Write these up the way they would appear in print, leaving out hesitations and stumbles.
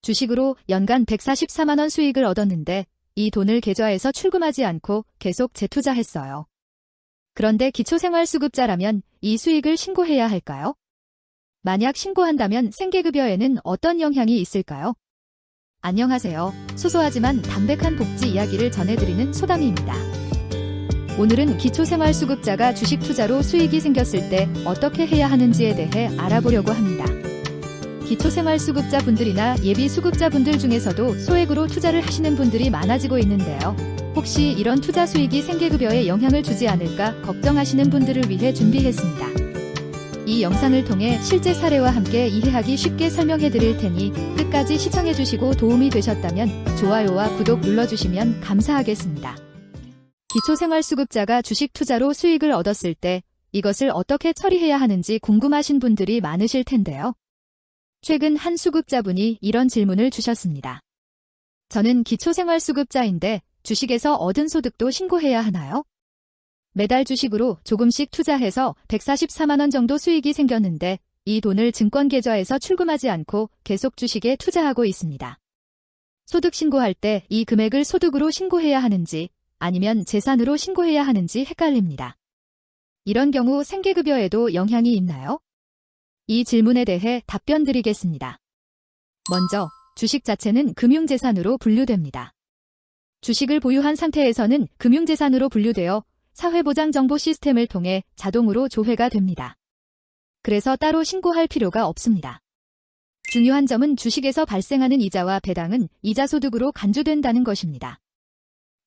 주식으로 연간 144만 원 수익을 얻었는데 이 돈을 계좌에서 출금하지 않고 계속 재투자했어요. 그런데 기초생활수급자라면 이 수익을 신고해야 할까요? 만약 신고한다면 생계급여에는 어떤 영향이 있을까요? 안녕하세요. 소소하지만 담백한 복지 이야기를 전해드리는 소담이입니다. 오늘은 기초생활수급자가 주식 투자로 수익이 생겼을 때 어떻게 해야 하는지에 대해 알아보려고 합니다. 기초생활수급자 분들이나 예비수급자 분들 중에서도 소액으로 투자를 하시는 분들이 많아지고 있는데요. 혹시 이런 투자 수익이 생계급여에 영향을 주지 않을까 걱정하시는 분들을 위해 준비했습니다. 이 영상을 통해 실제 사례와 함께 이해하기 쉽게 설명해 드릴 테니 끝까지 시청해 주시고 도움이 되셨다면 좋아요와 구독 눌러주시면 감사하겠습니다. 기초생활수급자가 주식 투자로 수익을 얻었을 때 이것을 어떻게 처리해야 하는지 궁금하신 분들이 많으실 텐데요. 최근 한 수급자분이 이런 질문을 주셨습니다. 저는 기초생활수급자인데 주식에서 얻은 소득도 신고해야 하나요? 매달 주식으로 조금씩 투자해서 144만 원 정도 수익이 생겼는데 이 돈을 증권계좌에서 출금하지 않고 계속 주식에 투자하고 있습니다. 소득 신고할 때 이 금액을 소득으로 신고해야 하는지 아니면 재산으로 신고해야 하는지 헷갈립니다. 이런 경우 생계급여에도 영향이 있나요? 이 질문에 대해 답변 드리겠습니다. 먼저, 주식 자체는 금융재산으로 분류됩니다. 주식을 보유한 상태에서는 금융재산으로 분류되어 사회보장정보 시스템을 통해 자동으로 조회가 됩니다. 그래서 따로 신고할 필요가 없습니다. 중요한 점은 주식에서 발생하는 이자와 배당은 이자소득으로 간주된다는 것입니다.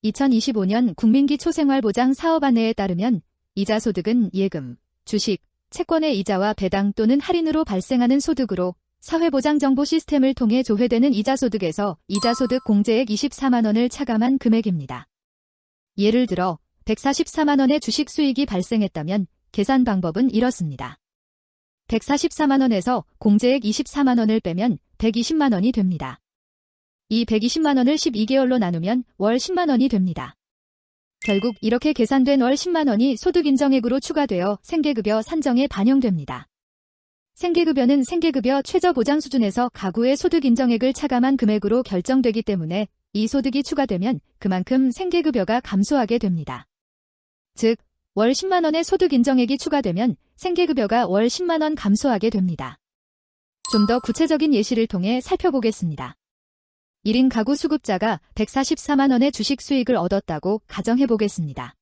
2025년 국민기초생활보장 사업안내에 따르면 이자소득은 예금, 주식, 채권의 이자와 배당 또는 할인으로 발생하는 소득으로 사회보장정보 시스템을 통해 조회되는 이자소득에서 이자소득 공제액 24만 원을 차감한 금액입니다. 예를 들어 144만 원의 주식 수익이 발생했다면 계산 방법은 이렇습니다. 144만 원에서 공제액 24만 원을 빼면 120만 원이 됩니다. 이 120만 원을 12개월로 나누면 월 10만 원이 됩니다. 결국 이렇게 계산된 월 10만 원이 소득인정액으로 추가되어 생계급여 산정에 반영됩니다. 생계급여는 생계급여 최저보장 수준에서 가구의 소득인정액을 차감한 금액으로 결정되기 때문에 이 소득이 추가되면 그만큼 생계급여가 감소하게 됩니다. 즉, 월 10만 원의 소득인정액이 추가되면 생계급여가 월 10만 원 감소하게 됩니다. 좀 더 구체적인 예시를 통해 살펴보겠습니다. 1인 가구 수급자가 144만 원의 주식 수익을 얻었다고 가정해보겠습니다.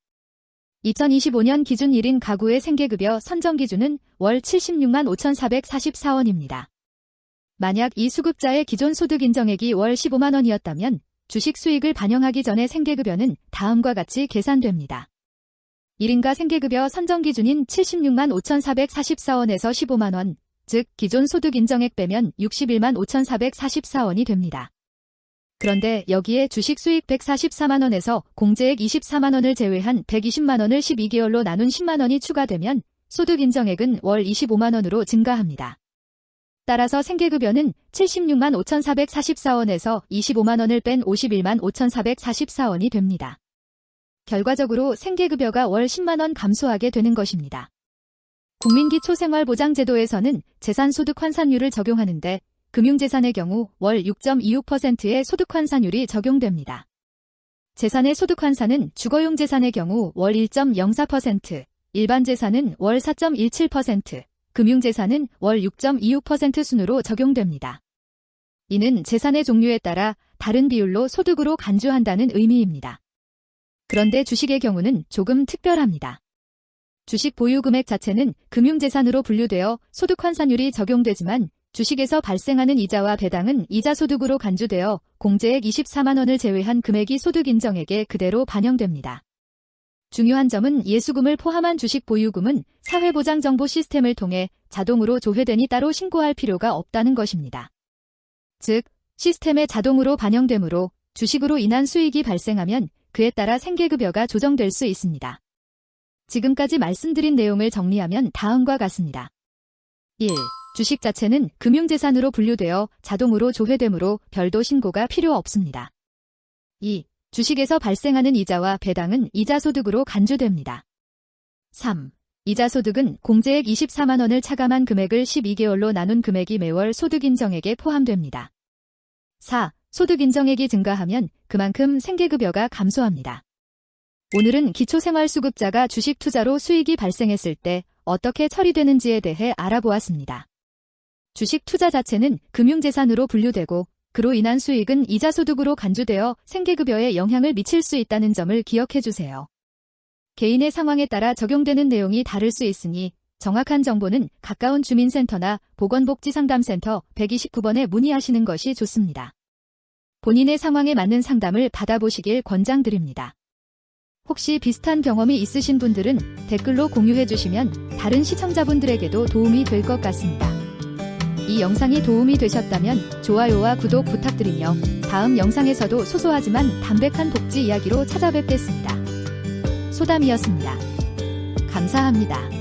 2025년 기준 1인 가구의 생계급여 선정 기준은 월 76만 5,444원입니다. 만약 이 수급자의 기존 소득 인정액이 월 15만 원이었다면 주식 수익을 반영하기 전에 생계급여는 다음과 같이 계산됩니다. 1인가 생계급여 선정 기준인 76만 5,444원에서 15만 원, 즉 기존 소득 인정액 빼면 61만 5,444원이 됩니다. 그런데 여기에 주식 수익 144만 원에서 공제액 24만 원을 제외한 120만 원을 12개월로 나눈 10만 원이 추가되면 소득 인정액은 월 25만 원으로 증가합니다. 따라서 생계급여는 76만 5,444원에서 25만 원을 뺀 51만 5,444원이 됩니다. 결과적으로 생계급여가 월 10만 원 감소하게 되는 것입니다. 국민기초생활보장제도에서는 재산소득 환산율을 적용하는데 금융재산의 경우 월 6.26%의 소득환산율이 적용됩니다. 재산의 소득환산은 주거용 재산의 경우 월 1.04%, 일반 재산은 월 4.17%, 금융재산은 월 6.26% 순으로 적용됩니다. 이는 재산의 종류에 따라 다른 비율로 소득으로 간주한다는 의미입니다. 그런데 주식의 경우는 조금 특별합니다. 주식 보유 금액 자체는 금융재산으로 분류되어 소득환산율이 적용되지만 주식에서 발생하는 이자와 배당은 이자소득으로 간주되어 공제액 24만 원을 제외한 금액이 소득인정액에 그대로 반영됩니다. 중요한 점은 예수금을 포함한 주식 보유금은 사회보장정보 시스템을 통해 자동으로 조회되니 따로 신고할 필요가 없다는 것입니다. 즉, 시스템에 자동으로 반영되므로 주식으로 인한 수익이 발생하면 그에 따라 생계급여가 조정될 수 있습니다. 지금까지 말씀드린 내용을 정리하면 다음과 같습니다. 1. 주식 자체는 금융재산으로 분류되어 자동으로 조회되므로 별도 신고가 필요 없습니다. 2. 주식에서 발생하는 이자와 배당은 이자소득으로 간주됩니다. 3. 이자소득은 공제액 24만 원을 차감한 금액을 12개월로 나눈 금액이 매월 소득인정액에 포함됩니다. 4. 소득 인정액이 증가하면 그만큼 생계급여가 감소합니다. 오늘은 기초생활수급자가 주식 투자로 수익이 발생했을 때 어떻게 처리되는지에 대해 알아보았습니다. 주식 투자 자체는 금융재산으로 분류되고 그로 인한 수익은 이자소득으로 간주되어 생계급여에 영향을 미칠 수 있다는 점을 기억해 주세요. 개인의 상황에 따라 적용되는 내용이 다를 수 있으니 정확한 정보는 가까운 주민센터나 보건복지상담센터 129번에 문의하시는 것이 좋습니다. 본인의 상황에 맞는 상담을 받아보시길 권장드립니다. 혹시 비슷한 경험이 있으신 분들은 댓글로 공유해 주시면 다른 시청자분들에게도 도움이 될 것 같습니다. 이 영상이 도움이 되셨다면 좋아요와 구독 부탁드리며 다음 영상에서도 소소하지만 담백한 복지 이야기로 찾아뵙겠습니다. 소담이었습니다. 감사합니다.